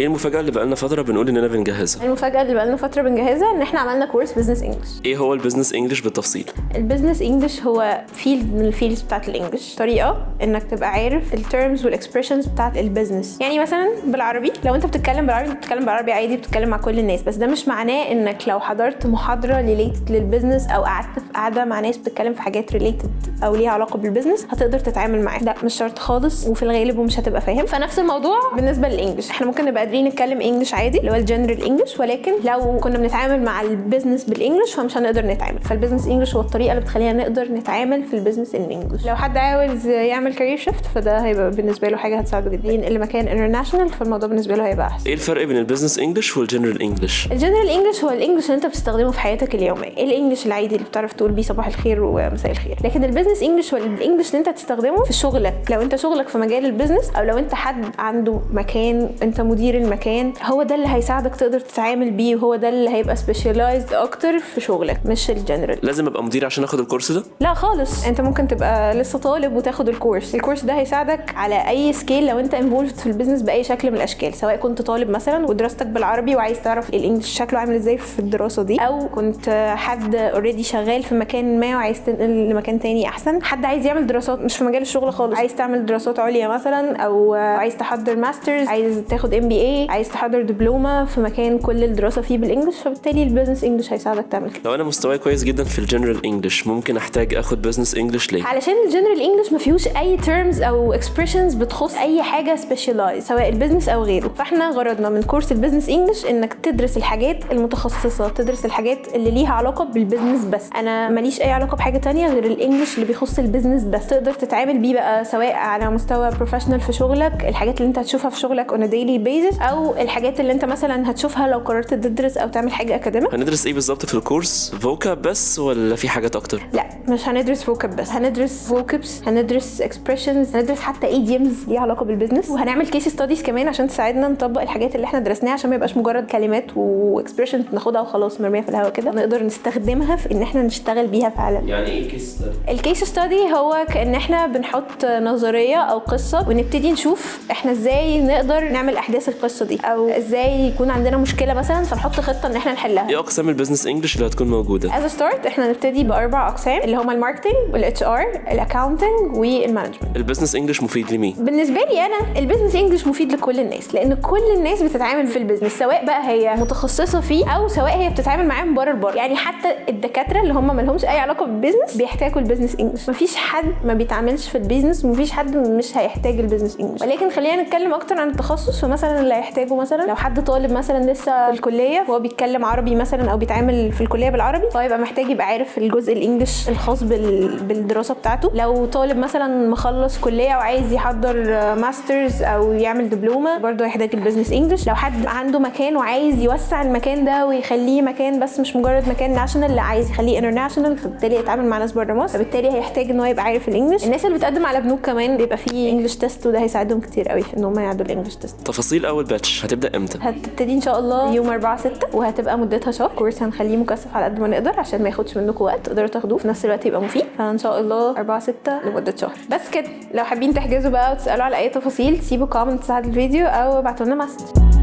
ايه المفاجاه اللي بقالنا فتره بنقول اننا بنجهزها؟ المفاجاه اللي بقالنا فتره بنجهزها ان احنا عملنا كورس بزنس انجلش. ايه هو البيزنس انجلش بالتفصيل؟ البزنس انجلش هو فيلد من الفيلدز بتاعت الانجلش، طريقه انك تبقى عارف التيرمز والاكسبريشنز بتاعت البزنس. يعني مثلا بالعربي، لو انت بتتكلم بالعربي عادي، بتتكلم مع كل الناس، بس ده مش معناه انك لو حضرت محاضره ريليتد للبزنس او قعدت في قعده مع ناس بتتكلم في حاجات ريليتد او ليها علاقه بالبزنس هتقدر تتعامل معاه. ده مش شرط خالص، وفي الغالب ومش هتبقى فاهم. فنفس الموضوع بالنسبه للانجلش، احنا ممكن نبقى قادرين نتكلم انجلش عادي اللي هو الجنرال انجلش، ولكن لو كنا بنتعامل مع البيزنس بالانجلش فمش هنقدر نتعامل. فالبيزنس انجلش هو الطريقه اللي بتخلينا نقدر نتعامل في البيزنس الانجلش. لو حد عاوز يعمل كارير شيفت فده هيبقى بالنسبه له حاجه هتساعده جدا، ينقل لمكان انترناشونال، فالموضوع بالنسبه له هيبقى احسن. ايه الفرق بين البيزنس انجلش والجنرال انجلش؟ الجنرال انجلش هو الانجلش اللي انت بتستخدمه في حياتك اليوميه، الانجلش العادي اللي بتعرف تقول بيه صباح الخير ومساء الخير. لكن البيزنس انجلش هو الانجلش اللي انت تستخدمه في شغلك، لو انت شغلك في مجال البيزنس او لو انت حد عنده مكان انت مدير المكان، هو ده اللي هيساعدك تقدر تتعامل بيه، وهو ده اللي هيبقى سبيشالايزد اكتر في شغلك، مش الجنرال. لازم ابقى مدير عشان اخد الكورس ده؟ لا خالص، انت ممكن تبقى لسه طالب وتاخد الكورس ده هيساعدك على اي سكيل لو انت انفولفد في البيزنس باي شكل من الاشكال، سواء كنت طالب مثلا ودراستك بالعربي وعايز تعرف الانجليش شكله عامل ازاي في الدراسه دي، او كنت حد اوريدي شغال في مكان ما وعايز تنقل لمكان تاني احسن، حد عايز يعمل دراسات مش في مجال الشغل خالص، عايز تعمل دراسات عليا مثلا، او عايز تحضر ماسترز، عايز تاخد MBA، عايز تحضر دبلومه في مكان كل الدراسه فيه بالانجلش، فبالتالي البيزنس انجلش هيساعدك تعمل كده. لو انا مستواي كويس جدا في الجنرال انجلش ممكن احتاج اخد بزنس انجلش ليه؟ علشان الجنرال انجلش ما فيهوش اي تيرمز او اكسبريشنز بتخص اي حاجه سبيشالايز سواء البيزنس او غيره. فاحنا غرضنا من كورس البيزنس انجلش انك تدرس الحاجات المتخصصه، تدرس الحاجات اللي ليها علاقه بالبيزنس بس. انا ماليش اي علاقه بحاجه تانية غير الانجلش اللي بيخص البيزنس بس، تقدر تتعامل بيه بقى سواء على مستوى بروفيشنال في شغلك، الحاجات اللي انت هتشوفها في شغلك اون ديلي بيزس، او الحاجات اللي انت مثلا هتشوفها لو قررت تدرس او تعمل حاجه اكاديميك. هندرس ايه بالظبط في الكورس؟ فوكاب بس ولا في حاجات اكتر؟ لا مش هندرس فوكاب بس، هندرس فوكابس، هندرس اكسبريشنز، هندرس حتى ايديومز ليها علاقه بالبيزنس، وهنعمل كيس ستاديز كمان عشان تساعدنا نطبق الحاجات اللي احنا درسناها، عشان ما يبقاش مجرد كلمات واكسبريشنز ناخدها وخلاص مرميه في الهواء كده، نقدر نستخدمها في ان احنا نشتغل بيها فعلا. يعني ايه كيس ستادي؟ الكيس ستادي هو كأن احنا بنحط نظريه او قصه ونبتدي نشوف احنا ازاي نقدر نعمل احداث القصه دي، او ازاي يكون عندنا مشكله مثلا فنحط خطه ان احنا نحلها. ايه اقسام البيزنس انجلش اللي هتكون موجوده؟ از ستارت احنا نبتدي باربع اقسام اللي هما الماركتنج والاتش ار، الاكاونتنج والمانجمنت. البيزنس انجلش مفيد لمين؟ بالنسبه لي انا البيزنس انجلش مفيد لكل الناس، لان كل الناس بتتعامل في البيزنس، سواء بقى هي متخصصه فيه او سواء هي بتتعامل معاهم بره. يعني حتى الدكاتره اللي هم ما لهمش اي علاقه بالبيزنس بيحتاجوا البيزنس انجلش، مفيش حد ما بيتعاملش في البيزنس ومفيش حد مش هيحتاج البيزنس انجلش. ولكن خلينا نتكلم اكتر عن التخصص. فمثلا اللي هيحتاجه مثلا لو حد طالب مثلا لسه في الكليه وهو بيتكلم عربي مثلا او بيتعامل في الكليه بالعربي، فهو يبقى محتاج يبقى عارف الجزء الانجليش الخاص بالدراسه بتاعته. لو طالب مثلا مخلص كليه وعايز يحضر ماسترز او يعمل دبلومه برضه هيحتاج البيزنس انجليش. لو حد عنده مكان وعايز يوسع المكان ده ويخليه مكان بس مش مجرد مكان ناشونال، لا عايز يخليه انترناشونال، فبالتالي يتعامل مع ناس بره مصر، فبالتالي هيحتاج ان هو يبقى عارف الانجليش. الناس اللي بتقدم على بنوك كمان بيبقى فيه انجليش تيست، وده هيساعدهم كتير قوي في ان هم يعدوا الانجليش تيست. تفاصيل اول باتش هتبدا امتى؟ هتبتدي ان شاء الله يوم 4/6 وهتبقى مدتها شهر. كورس هنخليه مكثف على قد ما نقدر عشان ما ياخدش منكم وقت، تقدروا تاخدوه في نفس الوقت يبقى مفيد. فان شاء الله 4/6 لمده شهر بس كده. لو حابين تحجزوا بقى وتسالوا على اي تفاصيل سيبوا كومنت تحت الفيديو او ابعتوا لنا مسج.